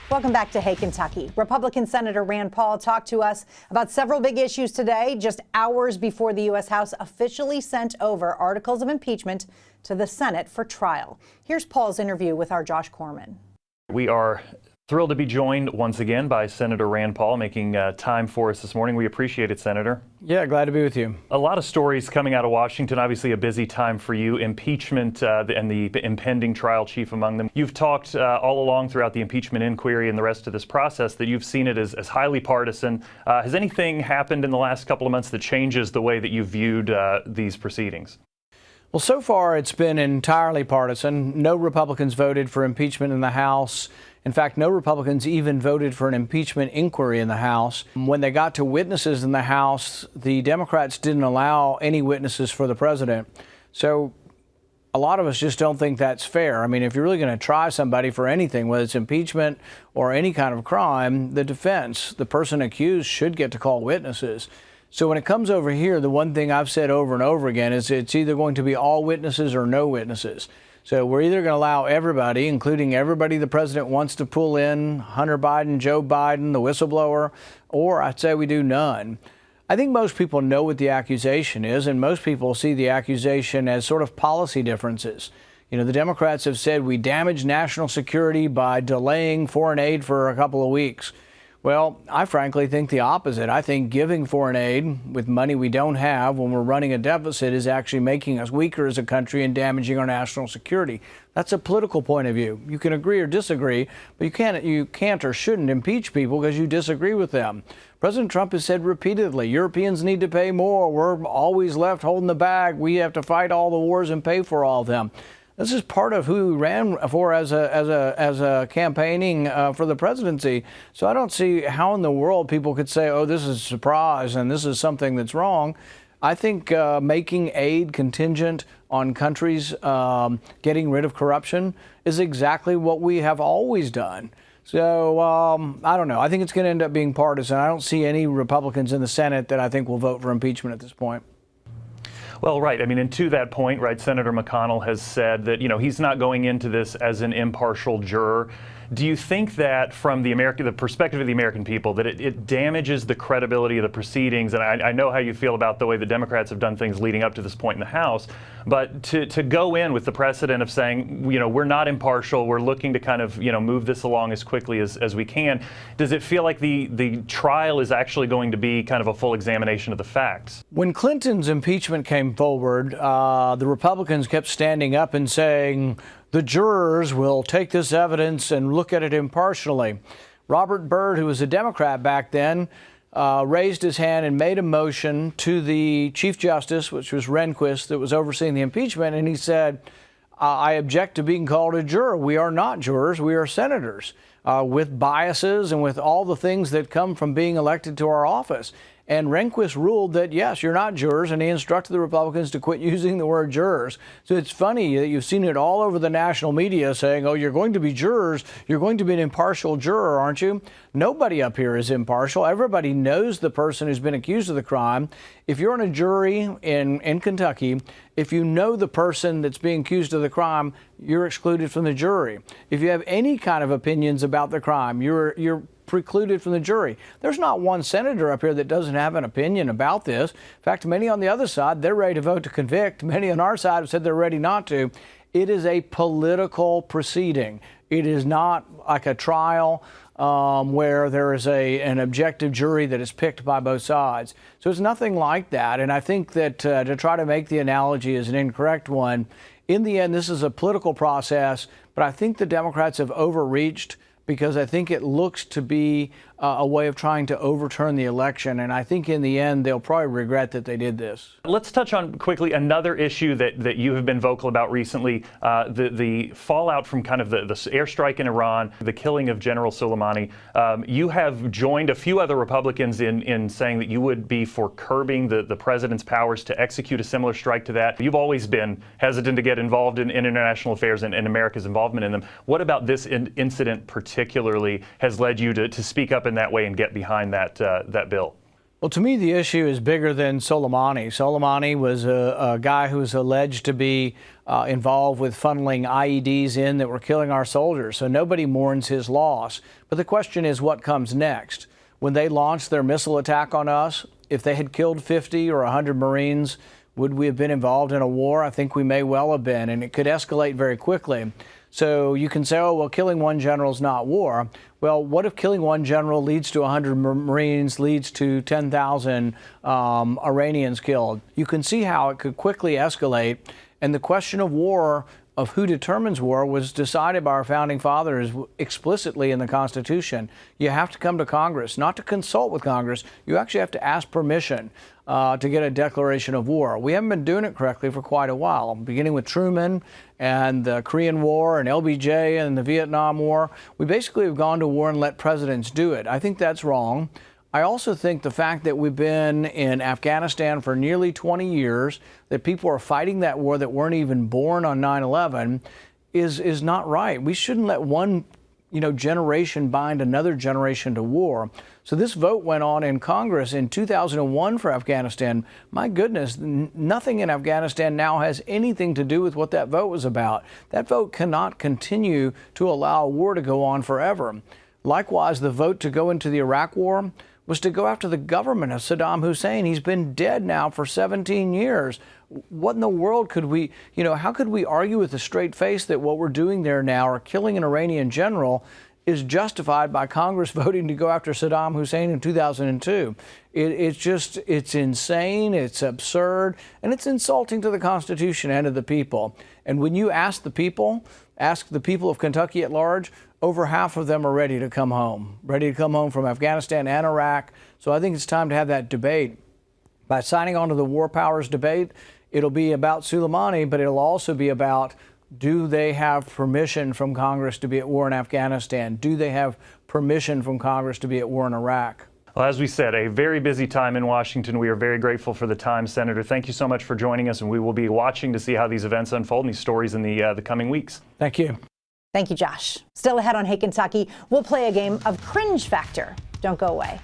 Welcome back to Hey Kentucky. Republican Senator Rand Paul talked to us about several big issues today, just hours before the U.S. House officially sent over articles of impeachment to the Senate for trial. Here's Paul's interview with our Josh Corman. We are thrilled to be joined once again by Senator Rand Paul, making time for us this morning. We appreciate it, Senator. Yeah, glad to be with you. A lot of stories coming out of Washington, obviously a busy time for you. Impeachment and the impending trial chief among them. You've talked all along throughout the impeachment inquiry and the rest of this process that you've seen it as highly partisan. Has anything happened in the last couple of months that changes the way that you viewed these proceedings? Well, so far it's been entirely partisan. No Republicans voted for impeachment in the House. In fact, no Republicans even voted for an impeachment inquiry in the House. When they got to witnesses in the House, the Democrats didn't allow any witnesses for the president. So a lot of us just don't think that's fair. I mean, if you're really going to try somebody for anything, whether it's impeachment or any kind of crime, the defense, the person accused, should get to call witnesses. So when it comes over here, the one thing I've said over and over again is it's either going to be all witnesses or no witnesses. So we're either going to allow everybody, including everybody the president wants to pull in, Hunter Biden, Joe Biden, the whistleblower, or I'd say we do none. I think most people know what the accusation is, and most people see the accusation as sort of policy differences. You know, the Democrats have said we damaged national security by delaying foreign aid for a couple of weeks. Well, I frankly think the opposite. I think giving foreign aid with money we don't have when we're running a deficit is actually making us weaker as a country and damaging our national security. That's a political point of view. You can agree or disagree, but you can't or shouldn't impeach people because you disagree with them. President Trump has said repeatedly, Europeans need to pay more. We're always left holding the bag. We have to fight all the wars and pay for all of them. This is part of who he ran for as a campaigning for the presidency. So I don't see how in the world people could say, oh, this is a surprise and this is something that's wrong. I think making aid contingent on countries getting rid of corruption is exactly what we have always done. So I don't know. I think it's going to end up being partisan. I don't see any Republicans in the Senate that I think will vote for impeachment at this point. Well, right. I mean, and to that point, right, Senator McConnell has said that, you know, he's not going into this as an impartial juror. Do you think that from the perspective of the American people, that it damages the credibility of the proceedings? And I know how you feel about the way the Democrats have done things leading up to this point in the House, but to go in with the precedent of saying, you know, we're not impartial, we're looking to kind of, you know, move this along as quickly as we can, does it feel like the trial is actually going to be kind of a full examination of the facts? When Clinton's impeachment came forward, the Republicans kept standing up and saying, the jurors will take this evidence and look at it impartially. Robert Byrd, who was a Democrat back then, raised his hand and made a motion to the Chief Justice, which was Rehnquist, that was overseeing the impeachment, and he said, I object to being called a juror. We are not jurors, we are senators with biases and with all the things that come from being elected to our office. And Rehnquist ruled that, yes, you're not jurors, and he instructed the Republicans to quit using the word jurors. So it's funny that you've seen it all over the national media saying, oh, you're going to be jurors, you're going to be an impartial juror, aren't you? Nobody up here is impartial. Everybody knows the person who's been accused of the crime. If you're on a jury in Kentucky, if you know the person that's being accused of the crime, you're excluded from the jury. If you have any kind of opinions about the crime, you're precluded from the jury. There's not one senator up here that doesn't have an opinion about this. In fact, many on the other side, they're ready to vote to convict. Many on our side have said they're ready not to. It is a political proceeding. It is not like a trial where there is an objective jury that is picked by both sides. So it's nothing like that. And I think that to try to make the analogy is an incorrect one. In the end, this is a political process, but I think the Democrats have overreached because I think it looks to be a way of trying to overturn the election. And I think in the end, they'll probably regret that they did this. Let's touch on quickly another issue that you have been vocal about recently, the fallout from kind of the airstrike in Iran, the killing of General Soleimani. You have joined a few other Republicans in saying that you would be for curbing the president's powers to execute a similar strike to that. You've always been hesitant to get involved in international affairs and America's involvement in them. What about this incident particularly has led you to speak up in that way and get behind that bill? Well, to me, the issue is bigger than Soleimani. Soleimani was a guy who was alleged to be involved with funneling IEDs in that were killing our soldiers. So nobody mourns his loss. But the question is, what comes next? When they launched their missile attack on us, if they had killed 50 or 100 Marines, would we have been involved in a war? I think we may well have been, and it could escalate very quickly. So you can say, oh, well, killing one general is not war. Well, what if killing one general leads to 100 Marines, leads to 10,000 Iranians killed? You can see how it could quickly escalate. And the question of war, of who determines war, was decided by our founding fathers explicitly in the Constitution. You have to come to Congress, not to consult with Congress. You actually have to ask permission to get a declaration of war. We haven't been doing it correctly for quite a while, beginning with Truman and the Korean War and LBJ and the Vietnam War. We basically have gone to war and let presidents do it. I think that's wrong. I also think the fact that we've been in Afghanistan for nearly 20 years, that people are fighting that war that weren't even born on 9/11 is not right. We shouldn't let one generation bind another generation to war. So this vote went on in Congress in 2001 for Afghanistan. My goodness, nothing in Afghanistan now has anything to do with what that vote was about. That vote cannot continue to allow a war to go on forever. Likewise, the vote to go into the Iraq War was to go after the government of Saddam Hussein. He's been dead now for 17 years. What in the world could we, how could we argue with a straight face that what we're doing there now, or killing an Iranian general, is justified by Congress voting to go after Saddam Hussein in 2002? It's insane, it's absurd, and it's insulting to the Constitution and to the people. And when you ask the people of Kentucky at large, over half of them are ready to come home from Afghanistan and Iraq. So I think it's time to have that debate. By signing on to the war powers debate, it'll be about Soleimani, but it'll also be about, do they have permission from Congress to be at war in Afghanistan? Do they have permission from Congress to be at war in Iraq? Well, as we said, a very busy time in Washington. We are very grateful for the time, Senator. Thank you so much for joining us, and we will be watching to see how these events unfold and these stories in the coming weeks. Thank you. Thank you, Josh. Still ahead on Hey Kentucky, we'll play a game of Cringe Factor. Don't go away.